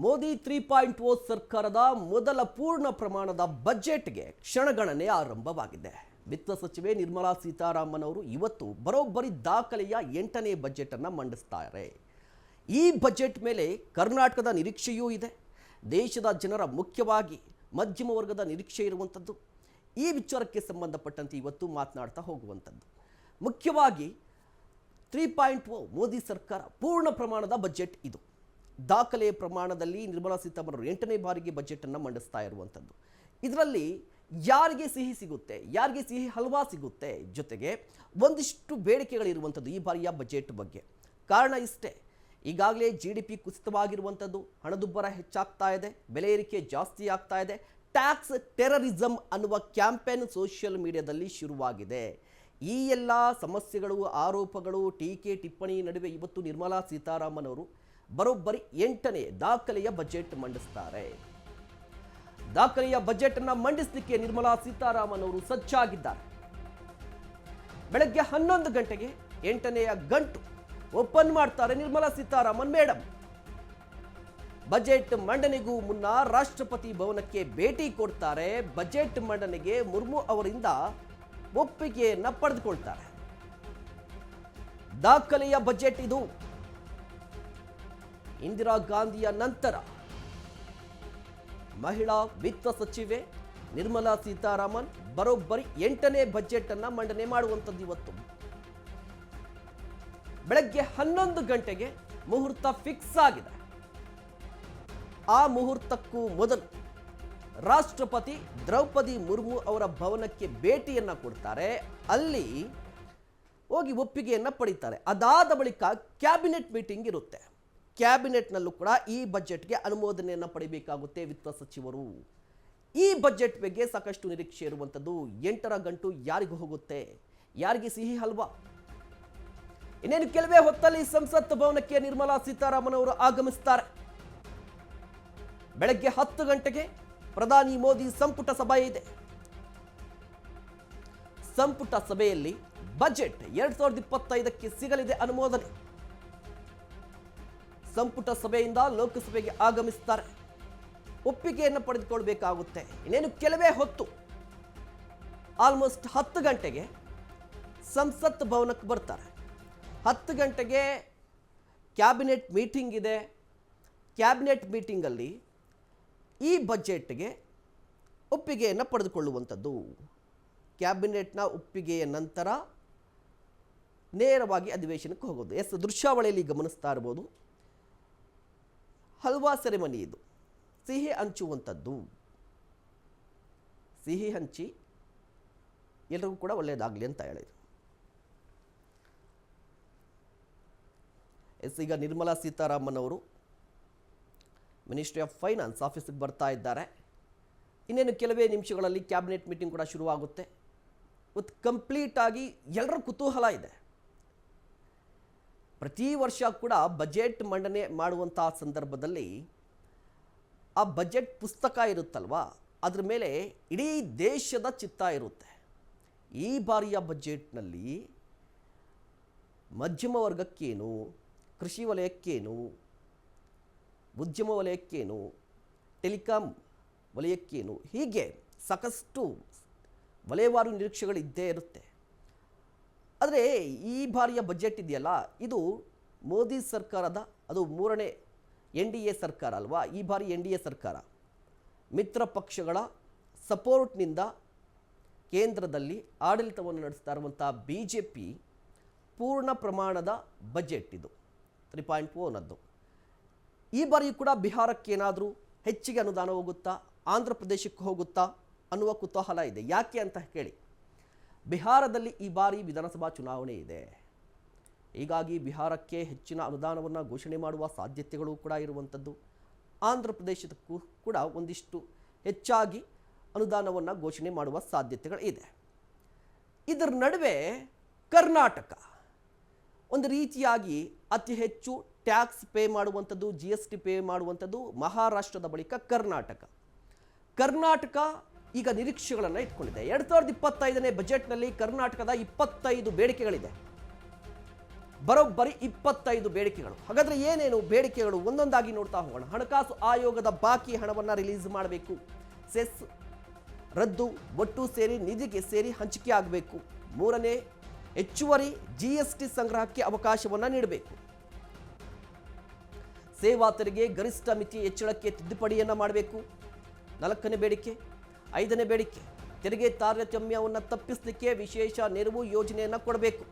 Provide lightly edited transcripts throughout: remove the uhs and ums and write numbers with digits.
ಮೋದಿ 3.0 ಸರ್ಕಾರದ ಮೊದಲ ಪೂರ್ಣ ಪ್ರಮಾಣದ ಬಜೆಟ್ಗೆ ಕ್ಷಣಗಣನೆ ಆರಂಭವಾಗಿದೆ. ವಿತ್ತ ಸಚಿವೆ ನಿರ್ಮಲಾ ಸೀತಾರಾಮನ್ ಅವರು ಇವತ್ತು ಬರೋಬ್ಬರಿ ದಾಖಲೆಯ 8ನೇ ಬಜೆಟ್ ಅನ್ನು ಮಂಡಿಸುತ್ತಾರೆ. ಈ ಬಜೆಟ್ ಮೇಲೆ ಕರ್ನಾಟಕದ ನಿರೀಕ್ಷೆಯೂ ಇದೆ. ದೇಶದ ಜನರ ಮುಖ್ಯವಾಗಿ ಮಧ್ಯಮ ವರ್ಗದ ನಿರೀಕ್ಷೆ ಇರುವಂಥದ್ದು. ಈ ವಿಚಾರಕ್ಕೆ ಸಂಬಂಧಪಟ್ಟಂತೆ ಇವತ್ತು ಮಾತನಾಡ್ತಾ ಹೋಗುವಂಥದ್ದು. ಮುಖ್ಯವಾಗಿ 3.0 ಮೋದಿ ಸರ್ಕಾರ ಪೂರ್ಣ ಪ್ರಮಾಣದ ಬಜೆಟ್ ಇದು. ದಾಖಲೆಯ ಪ್ರಮಾಣದಲ್ಲಿ ನಿರ್ಮಲಾ ಸೀತಾರಾಮನ್ 8ನೇ ಬಾರಿಗೆ ಬಜೆಟ್ ಅನ್ನು ಮಂಡಿಸ್ತಾ ಇರುವಂಥದ್ದು. ಇದರಲ್ಲಿ ಯಾರಿಗೆ ಸಿಹಿ ಸಿಗುತ್ತೆ, ಯಾರಿಗೆ ಸಿಹಿ ಹಲ್ವಾ ಸಿಗುತ್ತೆ, ಜೊತೆಗೆ ಒಂದಿಷ್ಟು ಬೇಡಿಕೆಗಳಿರುವಂಥದ್ದು ಈ ಬಾರಿಯ ಬಜೆಟ್ ಬಗ್ಗೆ. ಕಾರಣ ಇಷ್ಟೇ, ಈಗಾಗಲೇ GDP ಕುಸಿತವಾಗಿರುವಂಥದ್ದು, ಹಣದುಬ್ಬರ ಹೆಚ್ಚಾಗ್ತಾ ಇದೆ, ಬೆಲೆ ಏರಿಕೆ ಜಾಸ್ತಿ ಆಗ್ತಾ ಇದೆ, ಟ್ಯಾಕ್ಸ್ ಟೆರರಿಸಮ್ ಅನ್ನುವ ಕ್ಯಾಂಪೇನ್ ಸೋಷಿಯಲ್ ಮೀಡಿಯಾದಲ್ಲಿ ಶುರುವಾಗಿದೆ. ಈ ಎಲ್ಲ ಸಮಸ್ಯೆಗಳು, ಆರೋಪಗಳು, ಟೀಕೆ ಟಿಪ್ಪಣಿ ನಡುವೆ ಇವತ್ತು ನಿರ್ಮಲಾ ಸೀತಾರಾಮನ್ ಅವರು ಬರೋಬ್ಬರಿ 8ನೇ ದಾಖಲೆಯ ಬಜೆಟ್ ಮಂಡಿಸ್ತಾರೆ. ದಾಖಲೆಯ ಬಜೆಟ್ ಅನ್ನು ಮಂಡಿಸಲಿಕ್ಕೆ ನಿರ್ಮಲಾ ಸೀತಾರಾಮನ್ ಅವರು ಸಜ್ಜಾಗಿದ್ದಾರೆ. ಬೆಳಗ್ಗೆ 11 ಗಂಟೆಗೆ 8ನೆಯ ಗಂಟು ಓಪನ್ ಮಾಡ್ತಾರೆ ನಿರ್ಮಲಾ ಸೀತಾರಾಮನ್ ಮೇಡಮ್. ಬಜೆಟ್ ಮಂಡನೆಗೂ ಮುನ್ನ ರಾಷ್ಟ್ರಪತಿ ಭವನಕ್ಕೆ ಭೇಟಿ ಕೊಡ್ತಾರೆ. ಬಜೆಟ್ ಮಂಡನೆಗೆ ಮುರ್ಮು ಅವರಿಂದ ಒಪ್ಪಿಗೆಯನ್ನ ಪಡೆದುಕೊಳ್ತಾರೆ. ದಾಖಲೆಯ ಬಜೆಟ್ ಇದು. ಇಂದಿರಾ ಗಾಂಧಿಯ ನಂತರ ಮಹಿಳಾ ವಿತ್ತ ಸಚಿವೆ ನಿರ್ಮಲಾ ಸೀತಾರಾಮನ್ ಬರೋಬ್ಬರಿ 8ನೇ ಬಜೆಟ್ ಅನ್ನ ಮಂಡನೆ ಮಾಡುವಂಥದ್ದು. ಇವತ್ತು ಬೆಳಗ್ಗೆ 11 ಗಂಟೆಗೆ ಮುಹೂರ್ತ ಫಿಕ್ಸ್ ಆಗಿದೆ. ಆ ಮುಹೂರ್ತಕ್ಕೂ ಮೊದಲು ರಾಷ್ಟ್ರಪತಿ ದ್ರೌಪದಿ ಮುರ್ಮು ಅವರ ಭವನಕ್ಕೆ ಭೇಟಿಯನ್ನ ಕೊಡ್ತಾರೆ. ಅಲ್ಲಿ ಹೋಗಿ ಒಪ್ಪಿಗೆಯನ್ನ ಪಡೀತಾರೆ. ಅದಾದ ಬಳಿಕ ಕ್ಯಾಬಿನೆಟ್ ಮೀಟಿಂಗ್ ಇರುತ್ತೆ. ಕ್ಯಾಬಿನೆಟ್ನಲ್ಲೂ ಕೂಡ ಈ ಬಜೆಟ್ಗೆ ಅನುಮೋದನೆಯನ್ನು ಪಡಿಬೇಕಾಗುತ್ತೆ ವಿತ್ತ ಸಚಿವರು. ಈ ಬಜೆಟ್ ಬಗ್ಗೆ ಸಾಕಷ್ಟು ನಿರೀಕ್ಷೆ ಇರುವಂಥದ್ದು. 8ರ ಗಂಟು ಯಾರಿಗೂ ಹೋಗುತ್ತೆ, ಯಾರಿಗೆ ಸಿಹಿ ಹಲ್ವಾ? ಇನ್ನೇನು ಕೆಲವೇ ಹೊತ್ತಲ್ಲಿ ಸಂಸತ್ ಭವನಕ್ಕೆ ನಿರ್ಮಲಾ ಸೀತಾರಾಮನ್ ಅವರು ಆಗಮಿಸುತ್ತಾರೆ. ಬೆಳಗ್ಗೆ 10 ಗಂಟೆಗೆ ಪ್ರಧಾನಿ ಮೋದಿ ಸಂಪುಟ ಸಭೆ ಇದೆ. ಸಂಪುಟ ಸಭೆಯಲ್ಲಿ ಬಜೆಟ್ 2025ಕ್ಕೆ ಸಿಗಲಿದೆ ಅನುಮೋದನೆ. ಸಂಪುಟ ಸಭೆಯಿಂದ ಲೋಕಸಭೆಗೆ ಆಗಮಿಸುತ್ತಾರೆ. ಒಪ್ಪಿಗೆಯನ್ನು ಪಡೆದುಕೊಳ್ಬೇಕಾಗುತ್ತೆ. ಇನ್ನೇನು ಕೆಲವೇ ಹೊತ್ತು, ಆಲ್ಮೋಸ್ಟ್ 10 ಗಂಟೆಗೆ ಸಂಸತ್ ಭವನಕ್ಕೆ ಬರ್ತಾರೆ. 10 ಗಂಟೆಗೆ ಕ್ಯಾಬಿನೆಟ್ ಮೀಟಿಂಗ್ ಇದೆ. ಕ್ಯಾಬಿನೆಟ್ ಮೀಟಿಂಗಲ್ಲಿ ಈ ಬಜೆಟ್ಗೆ ಒಪ್ಪಿಗೆಯನ್ನು ಪಡೆದುಕೊಳ್ಳುವಂಥದ್ದು. ಕ್ಯಾಬಿನೆಟ್ನ ಒಪ್ಪಿಗೆಯ ನಂತರ ನೇರವಾಗಿ ಅಧಿವೇಶನಕ್ಕೆ ಹೋಗೋದು. ದೃಶ್ಯಾವಳಿಯಲ್ಲಿ ಗಮನಿಸ್ತಾ ಇರ್ಬೋದು. ಹಲ್ವಾ ಸೆರೆಮನಿ ಇದು. ಸಿಹಿ ಹಂಚುವಂಥದ್ದು. ಸಿಹಿ ಹಂಚಿ ಎಲ್ಲರಿಗೂ ಕೂಡ ಒಳ್ಳೆಯದಾಗಲಿ ಅಂತ ಹೇಳಿದರು. ಈಗ ನಿರ್ಮಲಾ ಸೀತಾರಾಮನ್ ಅವರು ಮಿನಿಸ್ಟ್ರಿ ಆಫ್ ಫೈನಾನ್ಸ್ ಆಫೀಸಿಗೆ ಬರ್ತಾ ಇದ್ದಾರೆ. ಇನ್ನೇನು ಕೆಲವೇ ನಿಮಿಷಗಳಲ್ಲಿ ಕ್ಯಾಬಿನೆಟ್ ಮೀಟಿಂಗ್ ಕೂಡ ಶುರುವಾಗುತ್ತೆ. ಇವತ್ತು ಕಂಪ್ಲೀಟ್ ಆಗಿ ಎಲ್ಲರ ಕುತೂಹಲ ಇದೆ. ಪ್ರತಿ ವರ್ಷ ಕೂಡ ಬಜೆಟ್ ಮಂಡನೆ ಮಾಡುವಂತಹ ಸಂದರ್ಭದಲ್ಲಿ ಆ ಬಜೆಟ್ ಪುಸ್ತಕ ಇರುತ್ತಲ್ವಾ, ಅದ್ರ ಮೇಲೆ ಇಡೀ ದೇಶದ ಚಿತ್ತ ಇರುತ್ತೆ. ಈ ಬಾರಿಯ ಬಜೆಟ್ನಲ್ಲಿ ಮಧ್ಯಮ ವರ್ಗಕ್ಕೇನು, ಕೃಷಿ ವಲಯಕ್ಕೇನು, ಉದ್ಯಮ ವಲಯಕ್ಕೇನು, ಟೆಲಿಕಾಂ ವಲಯಕ್ಕೇನು, ಹೀಗೆ ಸಾಕಷ್ಟು ವಲಯವಾರು ನಿರೀಕ್ಷೆಗಳು ಇದ್ದೇ ಇರುತ್ತೆ. ಆದರೆ ಈ ಬಾರಿಯ ಬಜೆಟ್ ಇದೆಯಲ್ಲ, ಇದು ಮೋದಿ ಸರ್ಕಾರದ, ಅದು 3ನೇ NDA ಸರ್ಕಾರ ಅಲ್ವಾ. ಈ ಬಾರಿ NDA ಸರ್ಕಾರ ಮಿತ್ರ ಪಕ್ಷಗಳ ಸಪೋರ್ಟ್ನಿಂದ ಕೇಂದ್ರದಲ್ಲಿ ಆಡಳಿತವನ್ನು ನಡೆಸ್ತಾ ಇರುವಂಥ BJP ಪೂರ್ಣ ಪ್ರಮಾಣದ ಬಜೆಟ್ ಇದು 3.0ನದ್ದು. ಈ ಬಾರಿ ಕೂಡ ಬಿಹಾರಕ್ಕೆ ಏನಾದರೂ ಹೆಚ್ಚಿಗೆ ಅನುದಾನ ಹೋಗುತ್ತಾ, ಆಂಧ್ರ ಪ್ರದೇಶಕ್ಕೆ ಹೋಗುತ್ತಾ ಅನ್ನುವ ಕುತೂಹಲ ಇದೆ. ಯಾಕೆ ಅಂತ ಕೇಳಿ, ಬಿಹಾರದಲ್ಲಿ ಈ ಬಾರಿ ವಿಧಾನಸಭಾ ಚುನಾವಣೆ ಇದೆ. ಹೀಗಾಗಿ ಬಿಹಾರಕ್ಕೆ ಹೆಚ್ಚಿನ ಅನುದಾನವನ್ನು ಘೋಷಣೆ ಮಾಡುವ ಸಾಧ್ಯತೆಗಳು ಕೂಡ ಇರುವಂಥದ್ದು. ಆಂಧ್ರ ಪ್ರದೇಶಕ್ಕೂ ಕೂಡ ಒಂದಿಷ್ಟು ಹೆಚ್ಚಾಗಿ ಅನುದಾನವನ್ನು ಘೋಷಣೆ ಮಾಡುವ ಸಾಧ್ಯತೆಗಳು ಇದೆ. ಇದರ ನಡುವೆ ಕರ್ನಾಟಕ ಒಂದು ರೀತಿಯಾಗಿ ಅತಿ ಹೆಚ್ಚು ಟ್ಯಾಕ್ಸ್ ಪೇ ಮಾಡುವಂಥದ್ದು, GST ಪೇ ಮಾಡುವಂಥದ್ದು ಮಹಾರಾಷ್ಟ್ರದ ಬಳಿಕ ಕರ್ನಾಟಕ ಈಗ ನಿರೀಕ್ಷೆಗಳನ್ನು ಇಟ್ಕೊಂಡಿದೆ. 2025ನೇ ಬಜೆಟ್ನಲ್ಲಿ ಕರ್ನಾಟಕದ 25 ಬೇಡಿಕೆಗಳಿದೆ. ಬರೋಬ್ಬರಿ 25 ಬೇಡಿಕೆಗಳು. ಹಾಗಾದ್ರೆ ಏನೇನು ಬೇಡಿಕೆಗಳು ಒಂದೊಂದಾಗಿ ನೋಡ್ತಾ ಹೋಗೋಣ. ಹಣಕಾಸು ಆಯೋಗದ ಬಾಕಿ ಹಣವನ್ನು ರಿಲೀಸ್ ಮಾಡಬೇಕು. ಸೆಸ್ ರದ್ದು, ಒಟ್ಟು ಸೇರಿ ನಿಧಿಗೆ ಸೇರಿ ಹಂಚಿಕೆ ಆಗಬೇಕು. ಮೂರನೇ, ಹೆಚ್ಚುವರಿ GST ಸಂಗ್ರಹಕ್ಕೆ ಅವಕಾಶವನ್ನು ನೀಡಬೇಕು. ಸೇವಾ ತೆರಿಗೆ ಗರಿಷ್ಠ ಮಿತಿ ಹೆಚ್ಚಳಕ್ಕೆ ತಿದ್ದುಪಡಿಯನ್ನು ಮಾಡಬೇಕು. 4ನೇ ಬೇಡಿಕೆ. 5ನೇ ಬೇಡಿಕೆ, ತೆರಿಗೆ ತಾರತಮ್ಯವನ್ನು ತಪ್ಪಿಸಲಿಕ್ಕೆ ವಿಶೇಷ ನೆರವು ಯೋಜನೆಯನ್ನು ಕೊಡಬೇಕು.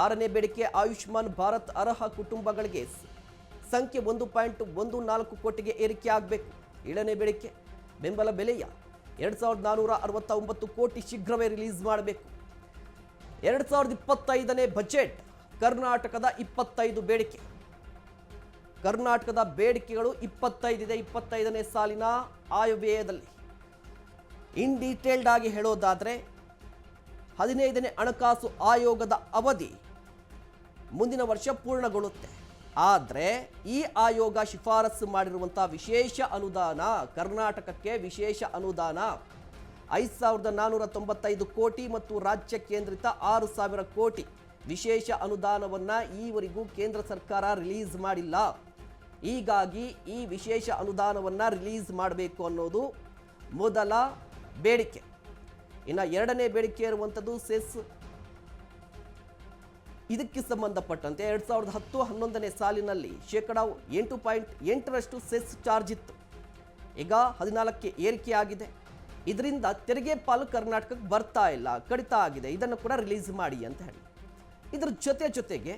6ನೇ ಬೇಡಿಕೆ, ಆಯುಷ್ಮಾನ್ ಭಾರತ್ ಅರ್ಹ ಕುಟುಂಬಗಳಿಗೆ ಸಂಖ್ಯೆ 1.14 ಕೋಟಿಗೆ ಏರಿಕೆ ಆಗಬೇಕು. 7ನೇ ಬೇಡಿಕೆ, ಬೆಂಬಲ ಬೆಲೆಯ 2469 ಕೋಟಿ ಶೀಘ್ರವೇ ರಿಲೀಸ್ ಮಾಡಬೇಕು. 2025ನೇ ಬಜೆಟ್ ಕರ್ನಾಟಕದ 25 ಬೇಡಿಕೆ. ಕರ್ನಾಟಕದ ಬೇಡಿಕೆಗಳು 25 ಇದೆ 25ನೇ ಸಾಲಿನ ಆಯವ್ಯಯದಲ್ಲಿ. ಇನ್ ಡೀಟೇಲ್ಡ್ ಆಗಿ ಹೇಳೋದಾದರೆ 15ನೇ ಹಣಕಾಸು ಆಯೋಗದ ಅವಧಿ ಮುಂದಿನ ವರ್ಷ ಪೂರ್ಣಗೊಳ್ಳುತ್ತೆ. ಆದರೆ ಈ ಆಯೋಗ ಶಿಫಾರಸು ಮಾಡಿರುವಂಥ ವಿಶೇಷ ಅನುದಾನ, ಕರ್ನಾಟಕಕ್ಕೆ ವಿಶೇಷ ಅನುದಾನ 5495 ಕೋಟಿ ಮತ್ತು ರಾಜ್ಯ ಕೇಂದ್ರಿತ 6000 ಕೋಟಿ ವಿಶೇಷ ಅನುದಾನವನ್ನು ಈವರೆಗೂ ಕೇಂದ್ರ ಸರ್ಕಾರ ರಿಲೀಸ್ ಮಾಡಿಲ್ಲ. ಹೀಗಾಗಿ ಈ ವಿಶೇಷ ಅನುದಾನವನ್ನು ರಿಲೀಸ್ ಮಾಡಬೇಕು ಅನ್ನೋದು ಮೊದಲ ಬೇಡಿಕೆ. ಇನ್ನು 2ನೇ ಬೇಡಿಕೆ ಇರುವಂಥದ್ದು ಸೆಸ್. ಇದಕ್ಕೆ ಸಂಬಂಧಪಟ್ಟಂತೆ 2010-11ನೇ ಸಾಲಿನಲ್ಲಿ 8.8% ಸೆಸ್ ಚಾರ್ಜ್ ಇತ್ತು. ಈಗ 14ಕ್ಕೆ ಏರಿಕೆ ಆಗಿದೆ. ಇದರಿಂದ ತೆರಿಗೆ ಪಾಲು ಕರ್ನಾಟಕಕ್ಕೆ ಬರ್ತಾ ಇಲ್ಲ, ಕಡಿತ ಆಗಿದೆ. ಇದನ್ನು ಕೂಡ ರಿಲೀಸ್ ಮಾಡಿ ಅಂತ ಹೇಳಿ. ಇದರ ಜೊತೆಗೆ